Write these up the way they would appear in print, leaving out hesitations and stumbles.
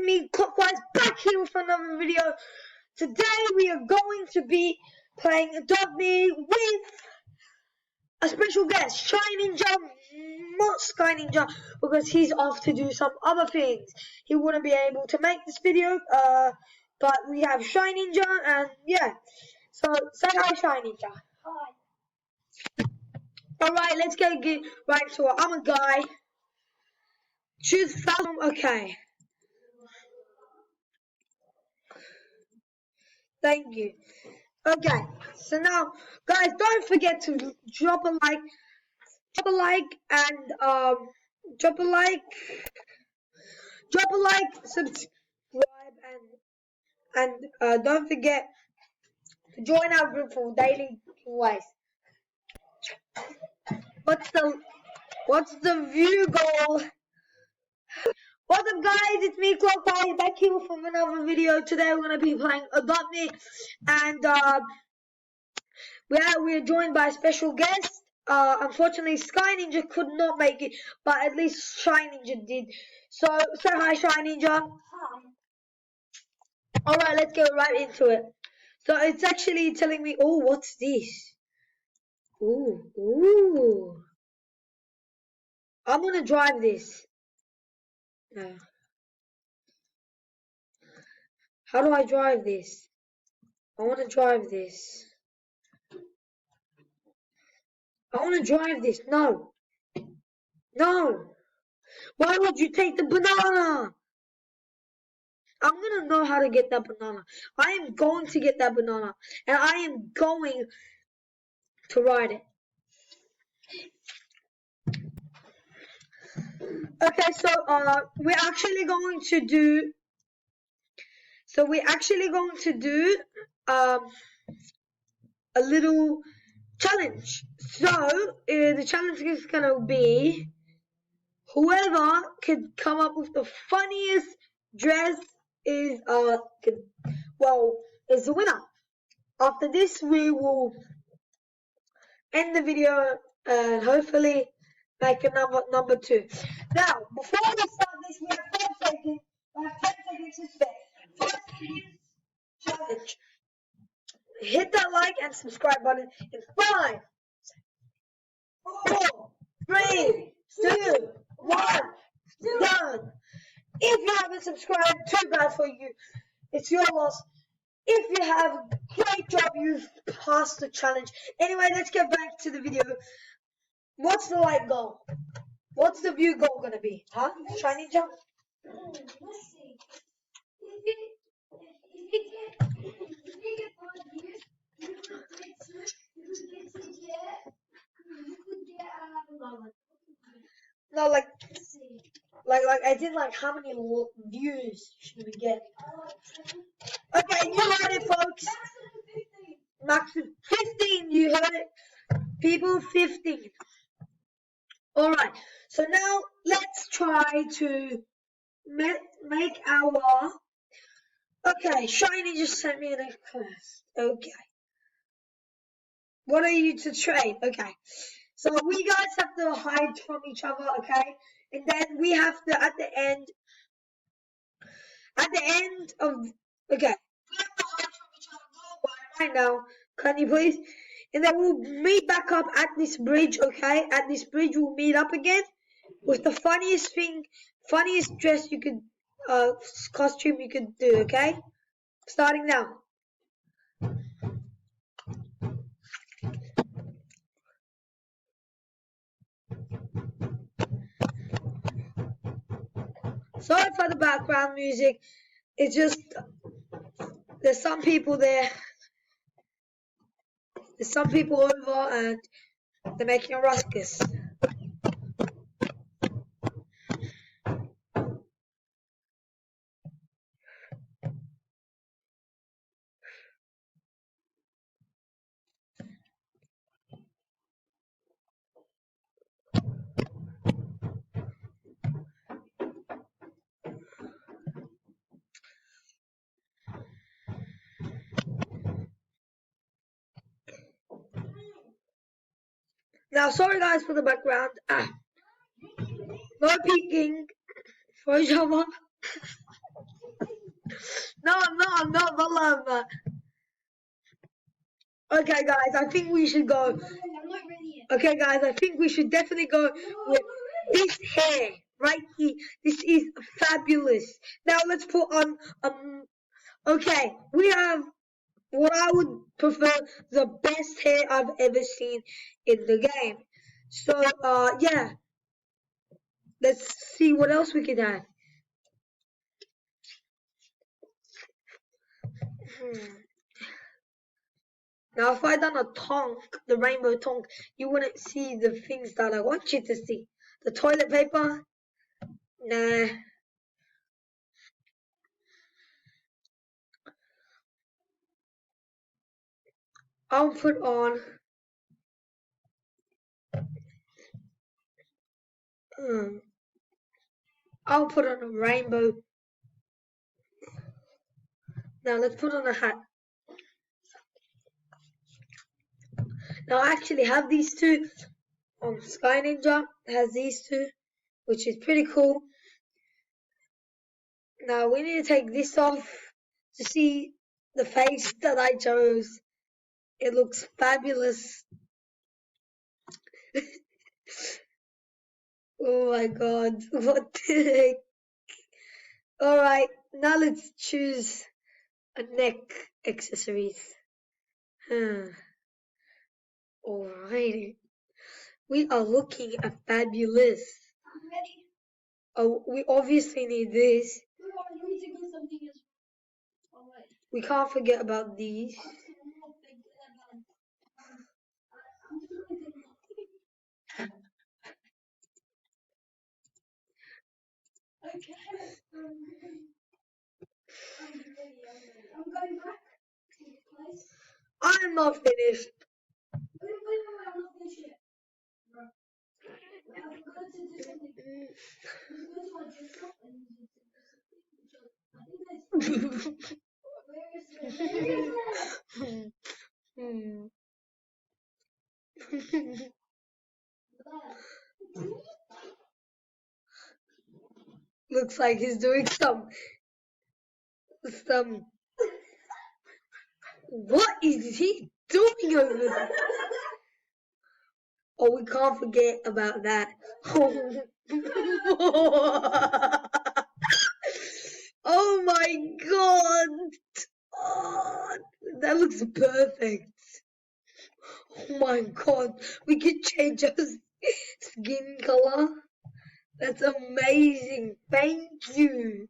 me, Clockwise, back here with another video. Today we are going to be playing Adopt Me with a special guest, Shy Ninja, not Sky Ninja, because he's off to do some other things. He wouldn't be able to make this video, but we have Shy Ninja, and yeah. So say hi, Shy Ninja. Hi. Alright, let's get right to it. I'm a guy. Choose film, okay. Thank you. Okay, so now, guys, don't forget to drop a like, and subscribe, and don't forget to join our group for daily giveaways. What's the view goal? What's up, guys? It's me, Clockwise, back here from another video. Today we're gonna be playing Adopt Me, and we're joined by a special guest. Unfortunately, Sky Ninja could not make it, but at least Shy Ninja did. So say hi, Shy Ninja. Hi. Alright, let's get right into it. So it's actually telling me, oh, what's this? Ooh. I'm gonna drive this. How do I drive this? I wanna drive this. No. Why would you take the banana? I'm gonna know how to get that banana. I am going to get that banana, and I am going to ride it. Okay, so we're actually going to do a little challenge. So the challenge is gonna be whoever can come up with the funniest dress is the winner. After this, we will end the video and hopefully make a number 2. Now, before we start this, we have 10 seconds. We have 10 seconds to spare. 5 seconds challenge. Hit that like and subscribe button in 5, 4, 3, 2, 1. Done. If you haven't subscribed, too bad for you. It's your loss. If you have, great job, you've passed the challenge. Anyway, let's get back to the video. What's the like goal? What's the view goal gonna be? Huh? Shiny jump? Let's see. If you get 5 years, you could get No, like let's see. like I did like how many views should we get? Okay, you heard it, folks. Maximum 15. You heard it, people. 15. All right. So now let's try to make our. Okay, Shiny just sent me a request. Okay. What are you to trade? Okay. So we guys have to hide from each other, okay? And then we have to at the end of okay. We have to hide from each other. Go away right now. Can you please? And then we'll meet back up at this bridge, okay? At this bridge we'll meet up again with the funniest dress you could costume you could do, okay? Starting now. Sorry for the background music. It's just there's some people there. There's some people over and they're making a ruckus. Now, sorry guys for the background. No peeking for each other. No, I'm not. Wallah, I'm not. Okay, guys, I think we should go. I'm not ready yet. Okay, guys, I think we should definitely go with this hair right here. This is fabulous. Now let's put on. Okay, we have what I would prefer the best hair I've ever seen in the game. So, yeah, let's see what else we can add. Now, if I done a tonk, the rainbow tonk, you wouldn't see the things that I want you to see. The toilet paper, nah. I'll put on. I'll put on a rainbow. Now let's put on a hat. Now I actually have these two. Sky Ninja has these two, which is pretty cool. Now we need to take this off to see the face that I chose. It looks fabulous. Oh my god, what the heck? Alright, now let's choose a neck accessories. Alrighty. We are looking at fabulous. I'm ready. Oh, we obviously need this. You need to go something else. Alright. We can't forget about these. Okay. I'm going back to the place. I'm not finished. Wait, I'm not finished yet. I forgot to do something. I was going to my desktop and I think that's where is it? Looks like he's doing some. What is he doing over there? Oh, we can't forget about that. Oh my god! Oh, that looks perfect. Oh my god, we can change our skin color. That's amazing. Thank you.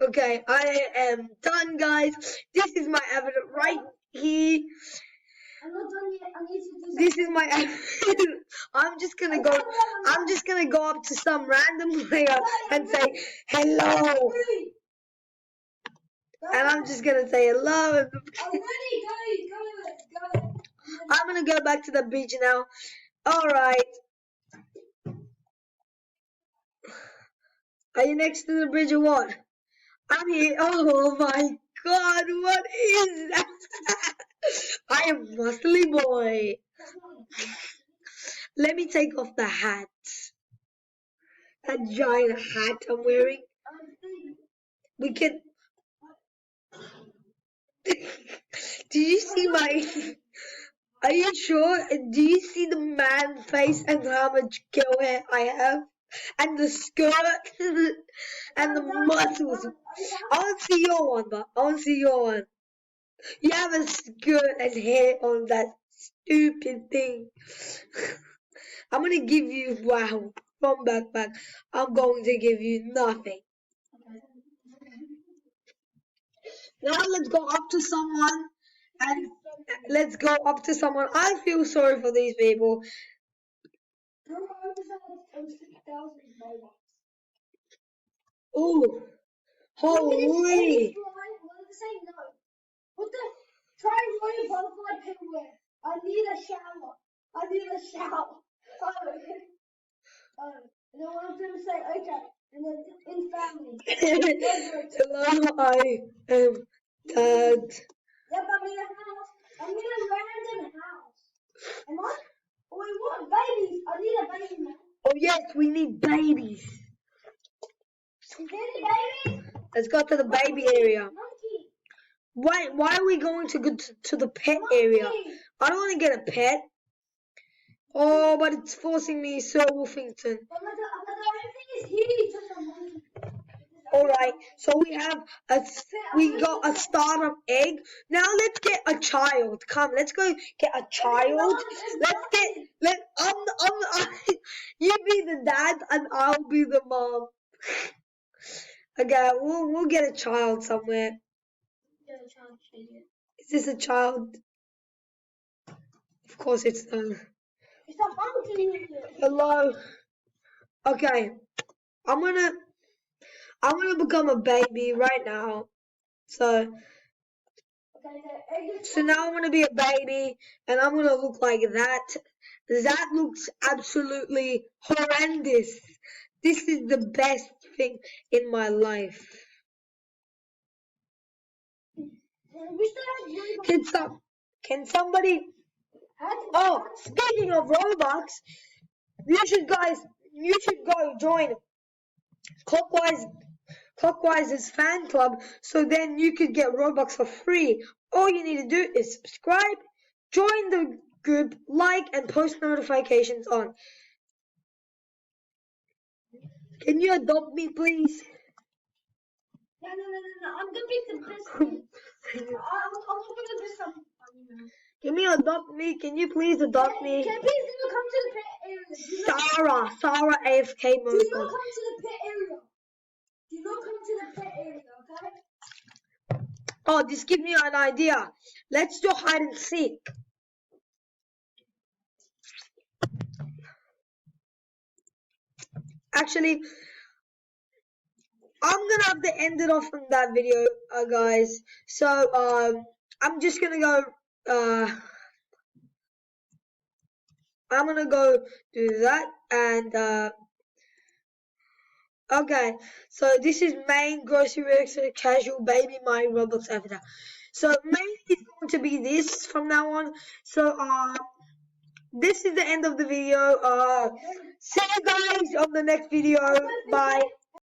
Okay, I am done, guys. This is my evidence right here. I'm not done yet. I need to do something. This is my evidence. I'm just gonna go up to some random player and say hello. And I'm just gonna say hello. I'm ready. Go. I'm gonna go back to the beach now. Alright. Are you next to the bridge or what? I'm here. Oh my god, what is that? I am muscly boy. Let me take off the hat. That giant hat I'm wearing. We can. Do you see my? Are you sure? Do you see the man face and how much girl hair I have? And the skirt and the muscles. I want to see your one, but I want to see your one. You have a skirt and hair on that stupid thing. I'm gonna give you from backpack. I'm going to give you nothing. Now let's go up to someone and let's go up to someone. I feel sorry for these people. Ooh, holy! What the? Try Royal Butterfly Pinware. I need a shower. Oh. And then what I'm going to say, okay. And then in family. Hello, I am Dad. Yep, I'm in a house. I'm in a random house. Am I? Oh, we want babies. I need a baby now. Oh yes, we need babies. Is there any babies? Let's go to the baby area. Monkey. Why are we going to go to the pet area? Monkey. I don't want to get a pet. Oh, but it's forcing me, Sir Wolfington. But the only thing is he took a monkey. Alright, so we got a startup egg. Now let's get a child. Come, let's go get a child. You be the dad and I'll be the mom. Okay, we'll get a child somewhere. Get a child, idiot. Is this a child? Of course it's no. It's a monkey. Hello. Okay, I'm gonna become a baby right now. So now I'm gonna be a baby and I'm gonna look like that. That looks absolutely horrendous. This is the best thing in my life. Can somebody? Oh, speaking of Robux, you should go join Clockwise's fan club, so then you could get Robux for free. All you need to do is subscribe, join the group, like, and post notifications on. Can you adopt me, please? No. I'm gonna be the best. I'm gonna do something. Can you adopt me? Can you please adopt me? Can please do come to the pet area? Sarah AFK mode. Do not come to the pet area. Do not come to the pet area, okay? Oh, this gives me an idea. Let's do hide and seek. Actually, I'm gonna have to end it off on that video, guys. So, I'm just gonna go. I'm gonna go do that, and okay. So this is main grocery reaction casual baby my Roblox avatar. So main is going to be this from now on. So this is the end of the video. See you guys on the next video. Bye.